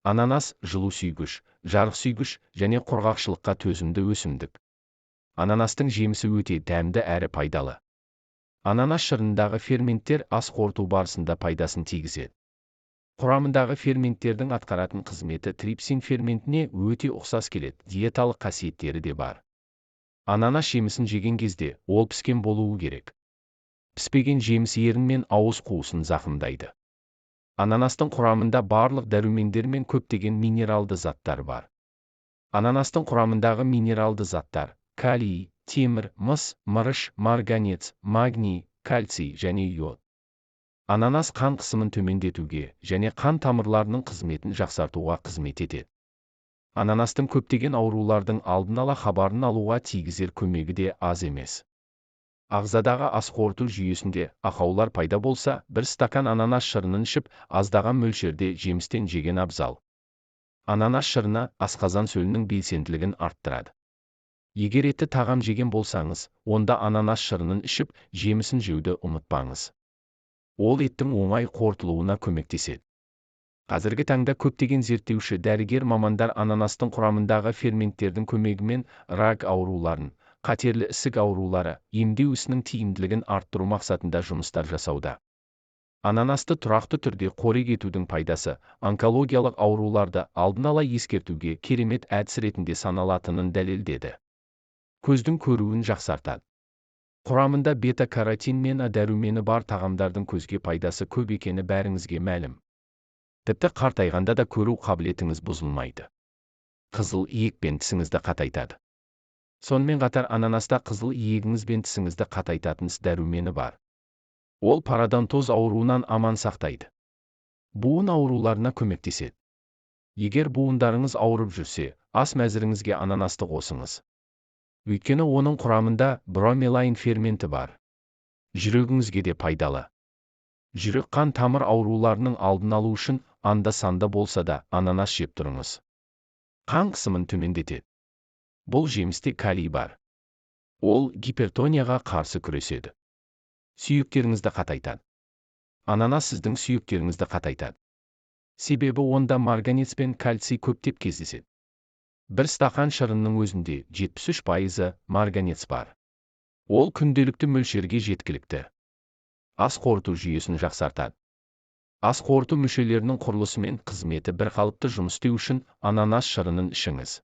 Ананас жылу сүйгіш, жарық сүйгіш және құрғақшылыққа төзімді өсімдік. Ананастың жемісі өте дәмді әрі пайдалы. Ананас шырынындағы ферменттер ас қорыту барысында пайдасын тигізеді. Құрамындағы ферменттердің атқаратын қызметі трипсин ферментіне өте ұқсас келеді, диеталық қасиеттері де бар. Ананас жемісін жеген кезде ол піскен болуы керек. Піспеген жеміс ерін мен ауыз қуысын зақымдайды. Ананастың құрамында барлық дәрумендер мен көптеген минералды заттар бар. Ананастың құрамындағы минералды заттар калий, темір, мыс, мырыш, марганец, магний, кальций және йод. Ананас қан қысымын төмендетуге және қан тамырларының қызметін жақсартуға қызмет етеді. Ананастың көптеген аурулардың алдын ала хабарын алуға тигізер көмегі де аз емес. Ағзадағы ас қорыту жүйесінде ақаулар пайда болса, бір стакан ананас шырынын ішіп, аздаған мөлшерде жемістен жеген абзал. Ананас шырыны асқазан сөлінің белсенділігін арттырады. Егер етті тағам жеген болсаңыз, онда ананас шырынын ішіп, жемісін жеуді ұмытпаңыз. Ол еттің оңай қорытылуына көмектеседі. Қазіргі таңда көптеген зерттеуші дәрігер мамандар ананастың құрамындағы ферменттердің көмегімен рак ауруларын, қатерлі ісік аурулары, емдеу ісінің тиімділігін арттыру мақсатында жұмыстар жасауда. Ананасты тұрақты түрде қорек етудің пайдасы онкологиялық ауруларды алдын ала ескертуге керемет әдіс ретінде саналатынын дәлелдеді. Көздің көруін жақсартады. Құрамында бета-каротин мен А дәрумені бар тағамдардың көзге пайдасы көп екені бәріңізге мәлім. Тіпті қартайғанда да көру қабілетіңіз бұзылмайды. Қызыл иек пен тісіңізді қатайтады. Сонымен қатар ананаста қызыл иегіңіз бен тісіңізді қатайтатын дәрумені бар. Ол пародонтоз ауруынан аман сақтайды. Буын ауруларына көмектеседі. Егер буындарыңыз ауырып жүрсе, ас мәзіріңізге ананасты қосыңыз. Өйткені оның құрамында бромелайн ферменті бар. Жүрегіңізге де пайдалы. Жүрек қан тамыр ауруларының алдын алу үшін анда-санда болса да ананас жеп тұрыңыз. Қан қысымын төмендетеді. Бұл жемісте калий бар. Ол гипертонияға қарсы күреседі. Сүйектеріңізді қатайтады. Ананас сіздің сүйектеріңізді қатайтады. Себебі онда марганец пен кальций көптеп кездеседі. Бір стақан шырынның өзінде 73% марганец бар. Ол күнделікті мөлшерге жеткілікті. Ас қорыту жүйесін жақсартады. Ас қорыту мүшелерінің құрылысы мен қызметі бір қалыпты жұмыс істеу үшін ананас шырынын ішіңіз.